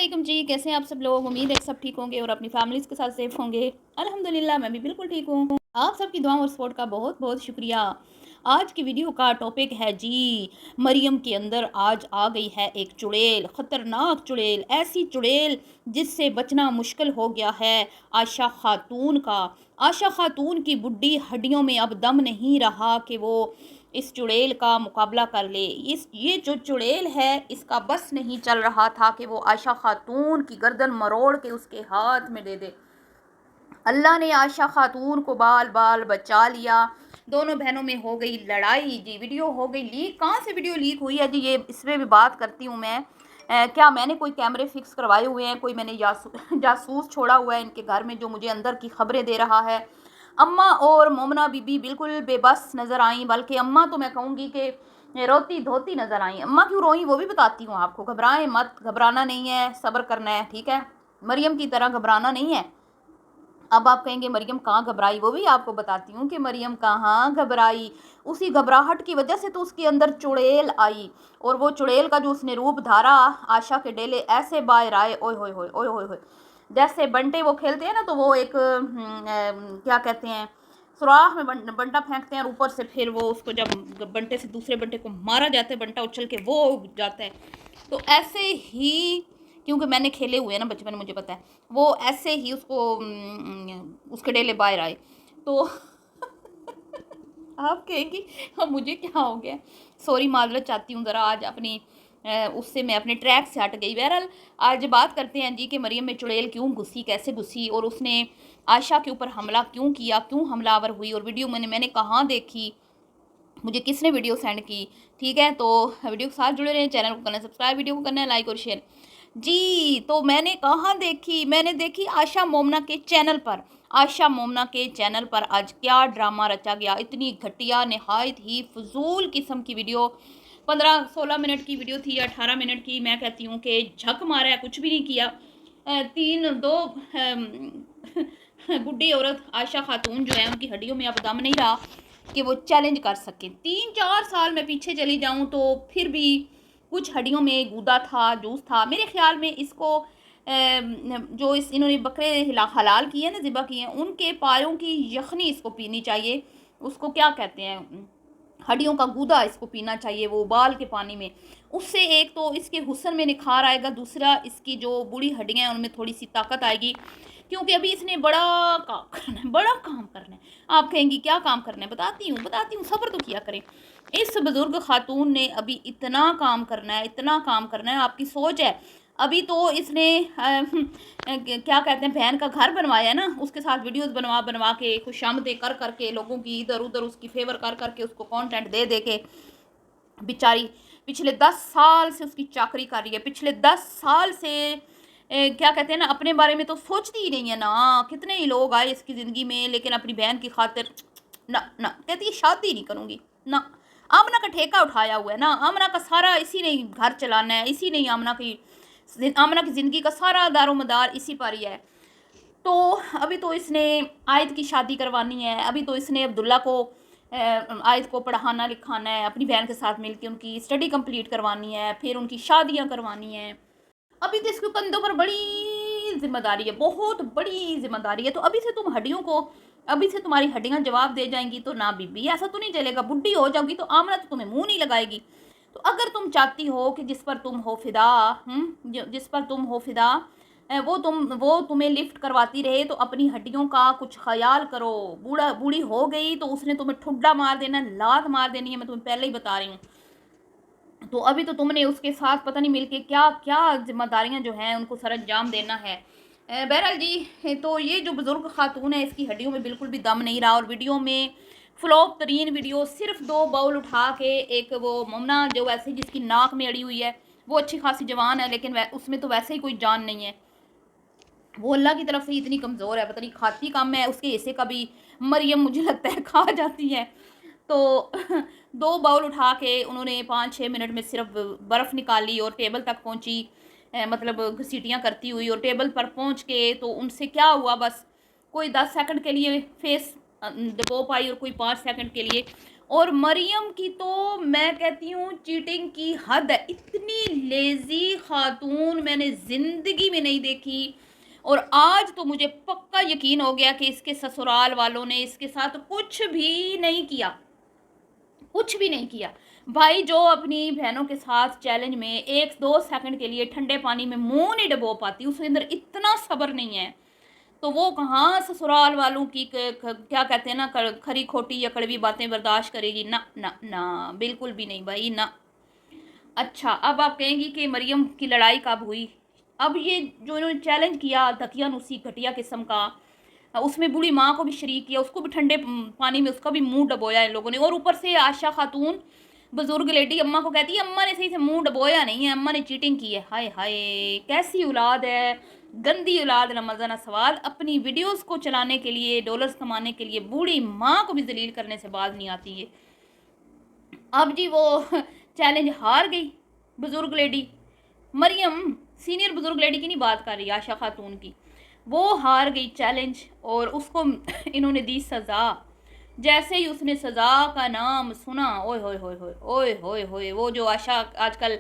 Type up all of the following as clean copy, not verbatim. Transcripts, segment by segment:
वालेकुम जी, कैसे हैं आप सब लोग। उम्मीद है कि सब ठीक होंगे और अपनी फैमिलीज़ के साथ सेफ होंगे। अल्हम्दुलिल्लाह मैं भी बिल्कुल ठीक हूँ। आप सबकी दुआओं और सपोर्ट का बहुत बहुत शुक्रिया। आज की वीडियो का टॉपिक है जी, मरियम के अंदर आज आ गई है एक चुड़ैल, ख़तरनाक चुड़ैल, ऐसी चुड़ैल जिससे बचना मुश्किल हो गया है आयशा खातून का। आयशा खातून की बुढ़ी हड्डियों में अब दम नहीं रहा कि वो इस चुड़ैल का मुकाबला कर ले। ये जो चुड़ैल है इसका बस नहीं चल रहा था कि वो आयशा खातून की गर्दन मरोड़ के उसके हाथ में दे दे। अल्लाह ने आयशा खातून को बाल बाल बचा लिया। दोनों बहनों में हो गई लड़ाई जी, वीडियो हो गई लीक। कहाँ से वीडियो लीक हुई है जी, ये इसमें भी बात करती हूँ मैं। क्या मैंने कोई कैमरे फिक्स करवाए हुए हैं, कोई मैंने जासूस छोड़ा हुआ है इनके घर में जो मुझे अंदर की खबरें दे रहा है। अम्मा और मोमना बीबी बिल्कुल बेबस नज़र आई, बल्कि अम्मा तो मैं कहूँगी कि रोती धोती नज़र आई। अम्मा क्यों रोई वो भी बताती हूँ आपको। घबराएं मत, घबराना नहीं है, सब्र करना है, ठीक है। मरियम की तरह घबराना नहीं है। अब आप कहेंगे मरियम कहाँ घबराई, वो भी आपको बताती हूँ कि मरियम कहाँ घबराई। उसी घबराहट की वजह से तो उसके अंदर चुड़ैल आई, और वो चुड़ैल का जो उसने रूप धारा, आशा के डेले ऐसे बाहर आए, ओए होए होए ओए होए होए। जैसे बंटे वो खेलते हैं ना, तो वो एक क्या कहते हैं, सुराख में बंटा फेंकते हैं और ऊपर से फिर वो उसको जब बंटे से दूसरे बंटे को मारा जाता है, बंटा उछल के वो जाता है। तो ऐसे ही, क्योंकि मैंने खेले हुए हैं ना बचपन में, मुझे पता है। वो ऐसे ही उसको उसके डेले बाहर आए। तो आप कहेंगी अब मुझे क्या हो गया, सॉरी माजरत चाहती हूँ, ज़रा आज अपनी उससे मैं अपने ट्रैक से हट गई। बहरहाल आज बात करते हैं जी कि मरियम में चुड़ैल क्यों घुसी, कैसे घुसी, और उसने आयशा के ऊपर हमला क्यों किया, क्यों हमलावर हुई, और वीडियो मैंने कहाँ देखी, मुझे किसने वीडियो सेंड की। ठीक है, तो वीडियो के साथ जुड़े रहें, चैनल को करना है सब्सक्राइब, वीडियो को करना है लाइक और शेयर जी। तो मैंने कहाँ देखी, मैंने देखी आयशा मोमना के चैनल पर। आयशा मोमना के चैनल पर आज क्या ड्रामा रचा गया, इतनी घटिया नहायत ही फजूल किस्म की वीडियो। 15-16 मिनट की वीडियो थी या 18 मिनट की, मैं कहती हूँ कि झक मारा है, कुछ भी नहीं किया। तीन दो बुढ़ी औरत आयशा खातून जो है उनकी हड्डियों में अब दम नहीं रहा कि वो चैलेंज कर सकें। 3-4 साल में पीछे चली जाऊं तो फिर भी कुछ हड्डियों में गूदा था, जूस था। मेरे ख्याल में इसको जो इन्होंने बकरे हलाल किए ना, ज़िबा किए, उनके पायों की यखनी इसको पीनी चाहिए। उसको क्या कहते हैं, हड्डियों का गूदा इसको पीना चाहिए, वो उबाल के पानी में। उससे एक तो इसके हुस्न में निखार आएगा, दूसरा इसकी जो बूढ़ी हड्डियाँ हैं उनमें थोड़ी सी ताकत आएगी, क्योंकि अभी इसने बड़ा काम करना है, बड़ा काम करना है। आप कहेंगी क्या काम करना है, बताती हूँ, सब्र तो किया करें। इस बुजुर्ग खातून ने अभी इतना काम करना है, इतना काम करना है, आपकी सोच है। अभी तो इसने क्या कहते हैं, बहन का घर बनवाया है ना, उसके साथ वीडियोस बनवा बनवा के, खुशामदें कर करके, लोगों की इधर उधर उसकी फेवर कर करके, उसको कंटेंट दे दे के बेचारी पिछले 10 साल से उसकी चाकरी कर रही है। पिछले 10 साल से क्या कहते हैं ना, अपने बारे में तो सोचती ही नहीं है ना। कितने ही लोग आए इसकी ज़िंदगी में, लेकिन अपनी बहन की खातिर ना ना, कहती है शादी नहीं करूँगी ना। आमना का ठेका उठाया हुआ है ना, आमना का सारा इसी ने घर चलाना है, इसी ने आमना की ज़िंदगी का सारा दारोमदार इसी पर ही है। तो अभी तो इसने आयत की शादी करवानी है, अभी तो इसने अब्दुल्ला को आयत को पढ़ाना लिखाना है, अपनी बहन के साथ मिलकर उनकी स्टडी कंप्लीट करवानी है, फिर उनकी शादियां करवानी है। अभी तो इसके कंधों पर बड़ी जिम्मेदारी है, बहुत बड़ी जिम्मेदारी है। तो अभी से तुम हड्डियों को, अभी से तुम्हारी हड्डियां जवाब दे जाएंगी तो ना बीबी, ऐसा तो नहीं चलेगा। बुढ़ी हो जाओगी तो आमना तो तुम्हें मुंह नहीं लगाएगी। तो अगर तुम चाहती हो कि जिस पर तुम हो फिदा, जिस पर तुम हो फिदा, वो तुम्हें लिफ्ट करवाती रहे, तो अपनी हड्डियों का कुछ ख्याल करो। बूढ़ी हो गई तो उसने तुम्हें ठुड्डा मार देना, लात मार देनी है, मैं तुम्हें पहले ही बता रही हूँ। तो अभी तो तुमने उसके साथ पता नहीं मिलके क्या क्या जिम्मेदारियां जो हैं उनको सर अंजाम देना है। बहरहाल जी, तो ये जो बुज़ुर्ग खातून है इसकी हड्डियों में बिल्कुल भी दम नहीं रहा, और वीडियो में फ्लॉप तरीन वीडियो, सिर्फ 2 बाउल उठा के, एक वो ममना जो वैसे जिसकी नाक में अड़ी हुई है, वो अच्छी खासी जवान है, लेकिन उसमें तो वैसे ही कोई जान नहीं है। वो अल्लाह की तरफ से इतनी कमज़ोर है, पता नहीं खाती कम है, उसके हिस्से का भी मरियम मुझे लगता है खा जाती है। तो 2 बाउल उठा के उन्होंने 5-6 मिनट में सिर्फ बर्फ़ निकाली और टेबल तक पहुंची, मतलब घसीटियाँ करती हुई, और टेबल पर पहुंच के तो उनसे क्या हुआ, बस कोई 10 सेकंड के लिए फेस डबो पाई और कोई 5 सेकंड के लिए, اور مریم کی تو میں کہتی ہوں چیٹنگ کی حد ہے، اتنی لیزی خاتون میں نے زندگی میں نہیں دیکھی۔ اور آج تو مجھے پکا یقین ہو گیا کہ اس کے سسرال والوں نے اس کے ساتھ کچھ بھی نہیں کیا، کچھ بھی نہیں کیا۔ بھائی جو اپنی بہنوں کے ساتھ چیلنج میں 1-2 سیکنڈ کے لیے ٹھنڈے پانی میں منہ نہیں ڈبو پاتی، اس کے اندر اتنا صبر نہیں ہے، تو وہ کہاں سسرال والوں کی کیا کہتے ہیں نا کھری کھوٹی یا کڑوی باتیں برداشت کرے گی؟ نہ نہ نہ، بالکل بھی نہیں بھائی، نہ۔ اچھا اب آپ کہیں گی کہ مریم کی لڑائی کب ہوئی؟ اب یہ جو انہوں نے چیلنج کیا دکیا نوسی گھٹیا قسم کا، اس میں بوڑھی ماں کو بھی شریک کیا، اس کو بھی ٹھنڈے پانی میں اس کا بھی منہ ڈبویا ان لوگوں نے، اور اوپر سے عائشہ خاتون بزرگ لیڈی اماں کو کہتی ہے اماں نے صحیح سے منہ ڈبویا نہیں ہے، اماں نے چیٹنگ کی ہے۔ ہائے ہائے کیسی اولاد ہے، گندی اولاد، نہ نہ سوال، اپنی ویڈیوز کو چلانے کے لیے، ڈالرز کمانے کے لیے بوڑھی ماں کو بھی ذلیل کرنے سے باز نہیں آتی ہے۔ اب جی وہ چیلنج ہار گئی بزرگ لیڈی مریم، سینئر بزرگ لیڈی کی نہیں بات کر رہی، عائشہ خاتون کی، وہ ہار گئی چیلنج، اور اس کو انہوں نے دی سزا۔ جیسے ہی اس نے سزا کا نام سنا، اوئے ہوئے ہوئے ہوئے اوئے ہوئے ہوئے، وہ جو عائشہ آج کل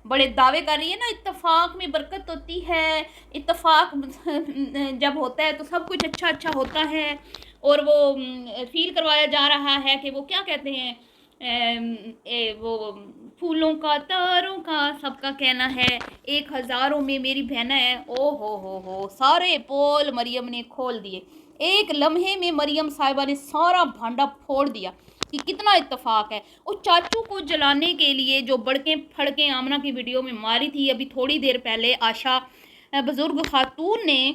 بڑے دعوے کر رہی ہے نا، اتفاق میں برکت ہوتی ہے، اتفاق جب ہوتا ہے تو سب کچھ اچھا اچھا ہوتا ہے، اور وہ فیل کروایا جا رہا ہے کہ وہ کیا کہتے ہیں، وہ پھولوں کا تاروں کا سب کا کہنا ہے، 1000 میں میری بہنیں ہیں، او ہو سارے پول مریم نے کھول دیے، ایک لمحے میں مریم صاحبہ نے سارا بھانڈا پھوڑ دیا کہ کتنا اتفاق ہے۔ اور چاچو کو جلانے کے لیے جو بڑکیں پھڑکیں آمنہ کی ویڈیو میں ماری تھی ابھی تھوڑی دیر پہلے عائشہ بزرگ خاتون نے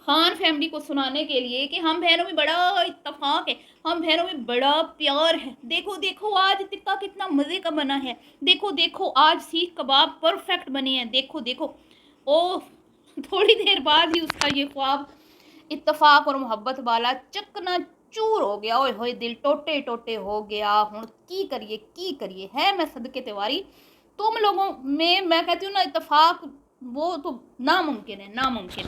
خان فیملی کو سنانے کے لیے کہ ہم بہنوں میں بڑا اتفاق ہے، ہم بہنوں میں بڑا پیار ہے، دیکھو دیکھو آج ٹکا کتنا مزے کا بنا ہے، دیکھو دیکھو آج سیخ کباب پرفیکٹ بنے ہیں، دیکھو دیکھو، او تھوڑی دیر بعد ہی اس کا یہ خواب اتفاق اور محبت والا چکنا چور ہو گیا، اوئے ہوئے دل ٹوٹے ٹوٹے ہو گیا۔ ہن کی کریے ہے، میں صدقے تیواری تم لوگوں میں کہتی ہوں نا اتفاق وہ تو ناممکن ہے، ناممکن۔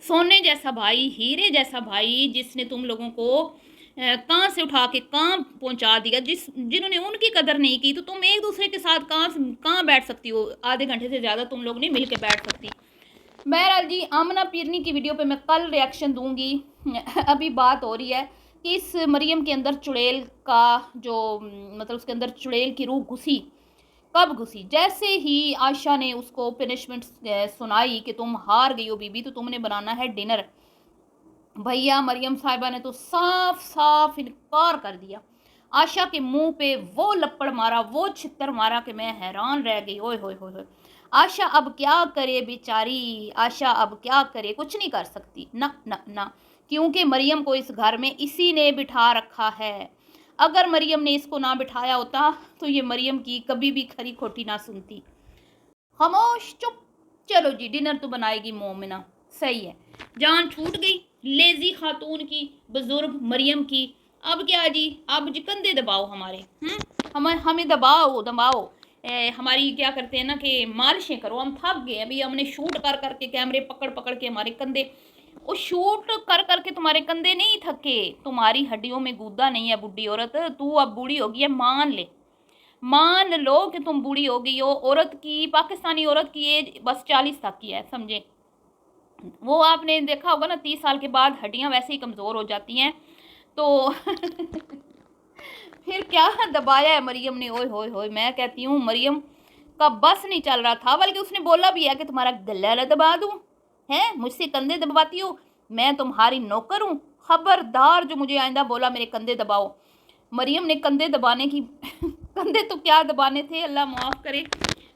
سونے جیسا بھائی، ہیرے جیسا بھائی، جس نے تم لوگوں کو کہاں سے اٹھا کے کہاں پہنچا دیا، جنہوں نے ان کی قدر نہیں کی، تو تم ایک دوسرے کے ساتھ کہاں بیٹھ سکتی ہو؟ آدھے گھنٹے سے زیادہ تم لوگ نہیں مل کے بیٹھ سکتی۔ بہرحال جی آمنہ پیرنی کی ویڈیو پہ میں کل ریاکشن دوں گی۔ ابھی بات ہو رہی ہے کہ اس مریم کے اندر چڑیل کا جو مطلب اس کے اندر چڑیل کی روح گھسی، کب گھسی؟ جیسے ہی عائشہ نے اس کو پنشمنٹ سنائی کہ تم ہار گئی ہو بی بی، تو تم نے بنانا ہے ڈنر، بھیا مریم صاحبہ نے تو صاف صاف انکار کر دیا، عائشہ کے منہ پہ وہ لپڑ مارا، وہ چھتر مارا کہ میں حیران رہ گئی، اوئے ہوئے ہوئے۔ عائشہ اب کیا کرے بیچاری، عائشہ اب کیا کرے، کچھ نہیں کر سکتی، نہ نہ نہ، کیونکہ مریم کو اس گھر میں اسی نے بٹھا رکھا ہے، اگر مریم نے اس کو نہ بٹھایا ہوتا تو یہ مریم کی کبھی بھی کھری کھوٹی نہ سنتی۔ خاموش چپ، چلو جی ڈنر تو بنائے گی مومنہ، صحیح ہے، جان چھوٹ گئی لیزی خاتون کی، بزرگ مریم کی۔ اب کیا جی، اب جی کندھے دباؤ ہمارے، ہمیں دباؤ دباؤ، ہماری کیا کرتے ہیں نا کہ مالشیں کرو، ہم تھک گئے، ابھی ہم نے شوٹ کر کر کے کیمرے پکڑ پکڑ کے ہمارے کندھے، وہ شوٹ کر کر کے تمہارے کندھے نہیں تھکے، تمہاری ہڈیوں میں گودا نہیں ہے بڈھی عورت، تو اب بوڑھی ہوگی ہے، مان لو کہ تم بوڑھی ہو گئی ہو۔ عورت کی، پاکستانی عورت کی ایج بس 40 تک کی ہے، سمجھے؟ وہ آپ نے دیکھا ہوگا نا 30 سال کے بعد ہڈیاں ویسے ہی کمزور ہو جاتی ہیں، تو پھر کیا دبایا ہے مریم نے، اوئے ہوئے ہوئے، میں کہتی ہوں مریم کا بس نہیں چل رہا تھا، بلکہ اس نے بولا بھی ہے کہ تمہارا گلہ دبا دوں، ہیں مجھ سے کندھے دباتی ہو، میں تمہاری نوکر ہوں، خبردار جو مجھے آئندہ بولا میرے کندھے دباؤ۔ مریم نے کندھے دبانے کی کندھے تو کیا دبانے تھے، اللہ معاف کرے،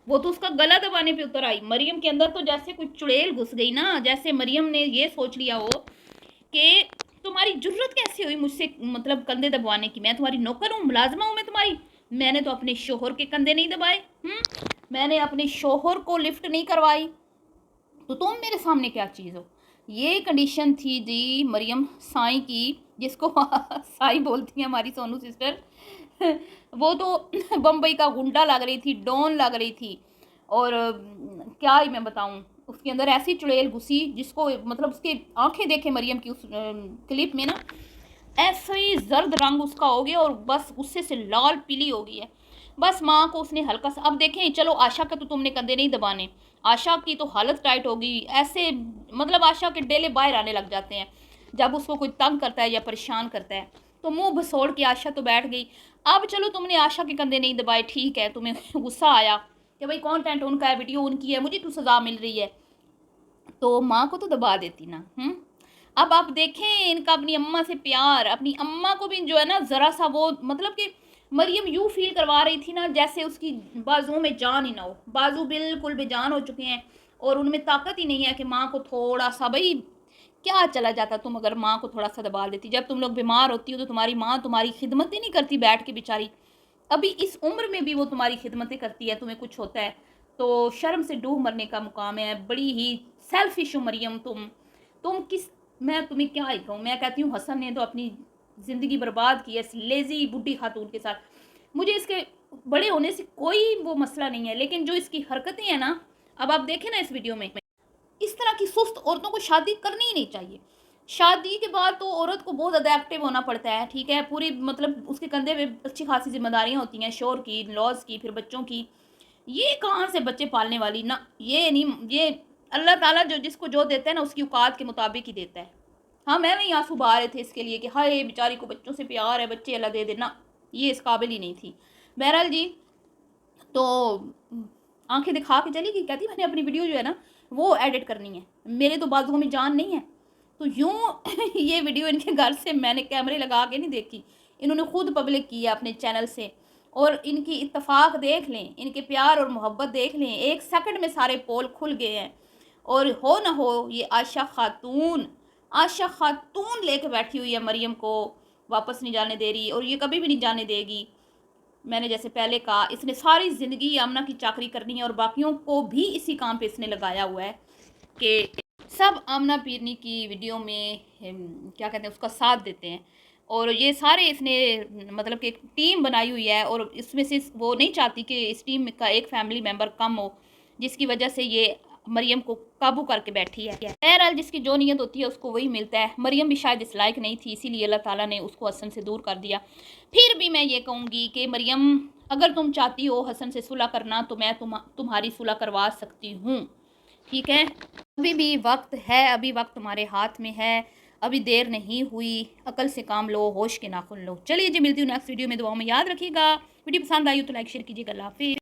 وہ تو اس کا گلا دبانے پہ اتر آئی۔ مریم کے اندر تو جیسے کوئی چڑیل گھس گئی نا، جیسے مریم نے یہ سوچ لیا ہو کہ تمہاری جرت کیسے ہوئی مجھ سے مطلب کندھے دبوانے کی، میں تمہاری نوکر ہوں، ملازمہ ہوں میں تمہاری، میں نے تو اپنے شوہر کے کندھے نہیں دبائے، میں نے اپنے شوہر کو لفٹ نہیں کروائی، تو تم میرے سامنے کیا چیز ہو؟ یہ کنڈیشن تھی جی مریم سائیں کی، جس کو سائی بولتی ہیں ہماری سونو سسٹر، وہ تو بمبئی کا گنڈا لگ رہی تھی، ڈون لگ رہی تھی، اور کیا ہی میں بتاؤں، اس کے اندر ایسی چڑیل گھسی جس کو مطلب اس کے آنکھیں دیکھیں مریم کی اس کلپ میں نا، ऐसे ही जर्द रंग उसका हो गया और बस गुस्से से लाल पीली हो गई है। बस माँ को उसने हल्का सा, अब देखें चलो आशा का तो तुमने कंधे नहीं दबाने, आशा की तो हालत टाइट होगी ऐसे, मतलब आशा के डेले बाहर आने लग जाते हैं जब उसको कोई तंग करता है या परेशान करता है। तो मुंह भसोड़ के आशा तो बैठ गई। अब चलो तुमने आशा के कंधे नहीं दबाए, ठीक है, तुम्हें गुस्सा आया कि भाई कंटेंट उनका है, वीडियो उनकी है, मुझे तो सज़ा मिल रही है, तो माँ को तो दबा देती ना। अब आप देखें इनका अपनी अम्मा से प्यार, अपनी अम्मा को भी जो है ना ज़रा सा वो, मतलब कि मरियम यूँ फील करवा रही थी ना जैसे उसकी बाजुओं में जान ही ना हो, बाजू बिल्कुल बेजान हो चुके हैं और उनमें ताकत ही नहीं है कि माँ को थोड़ा सा, भाई क्या चला जाता तुम अगर माँ को थोड़ा सा दबा देती। जब तुम लोग बीमार होती हो तो तुम्हारी माँ तुम्हारी खिदमत ही नहीं करती बैठ के बेचारी, अभी इस उम्र में भी वो तुम्हारी खिदमतें करती है, तुम्हें कुछ होता है तो शर्म से डूब मरने का मुकाम है। बड़ी ही सेल्फिश हो मरियम तुम किस, मैं तुम्हें क्या ही कहूँ। मैं कहती हूँ हसन ने तो अपनी ज़िंदगी बर्बाद की है इस लेज़ी बुढ़ी खातून के साथ। मुझे इसके बड़े होने से कोई वो मसला नहीं है, लेकिन जो इसकी हरकतें हैं ना, अब आप देखें ना इस वीडियो में, इस तरह की सुस्त औरतों को शादी करनी ही नहीं चाहिए। शादी के बाद तो औरत को बहुत ज़्यादा एक्टिव होना पड़ता है, ठीक है, पूरी मतलब उसके कंधे पे अच्छी खासी जिम्मेदारियाँ होती हैं, शोर की, लॉज की, फिर बच्चों की। ये कहाँ से बच्चे पालने वाली ना, ये नहीं, ये अल्लाह ताला जो जिसको जो देता है ना उसकी औकात के मुताबिक ही देता है। हाँ, मैं वहीं आंसू बहा रहे थे इसके लिए कि हाय बेचारी को बच्चों से प्यार है, बच्चे अल्लाह दे देना, ये इस काबिल ही नहीं थी। बहरहाल जी, तो आंखें दिखा के चली गई, कहती मैंने अपनी वीडियो जो है ना वो एडिट करनी है, मेरे तो बाजुओं में जान नहीं है। तो यूँ ये वीडियो इनके घर से मैंने कैमरे लगा के नहीं देखी, इन्होंने खुद पब्लिक की है अपने चैनल से। और इनकी इत्तेफाक देख लें, इनके प्यार और मोहब्बत देख लें, एक सेकंड में सारे पोल खुल गए हैं। और हो ना हो ये आशा खातून लेके बैठी हुई है, मरियम को वापस नहीं जाने दे रही और ये कभी भी नहीं जाने देगी। मैंने जैसे पहले कहा, इसने सारी ज़िंदगी आमना की चाकरी करनी है और बाकियों को भी इसी काम पे इसने लगाया हुआ है कि सब आमना पीरनी की वीडियो में क्या कहते हैं उसका साथ देते हैं। और ये सारे इसने मतलब कि एक टीम बनाई हुई है और इसमें से वो नहीं चाहती कि इस टीम का एक फैमिली मेम्बर कम हो, जिसकी वजह से ये मरियम को काबू करके बैठी है। बहरहाल जिसकी जो नीयत होती है उसको वही मिलता है। मरियम भी शायद इस लायक नहीं थी, इसीलिए अल्लाह ताला ने उसको हसन से दूर कर दिया। फिर भी मैं ये कहूँगी कि मरियम, अगर तुम चाहती हो हसन से सुलह करना तो मैं तुम्हारी सुलह करवा सकती हूँ, ठीक है। अभी भी वक्त है, अभी वक्त तुम्हारे हाथ में है, अभी देर नहीं हुई, अकल से काम लो, होश के नाखुन लो। चलिए जी, मिलती हूँ नेक्स्ट वीडियो में, दुआओं में याद रखिएगा। वीडियो पसंद आई हो तो लाइक शेयर कीजिएगा। अल्लाह हाफिज़।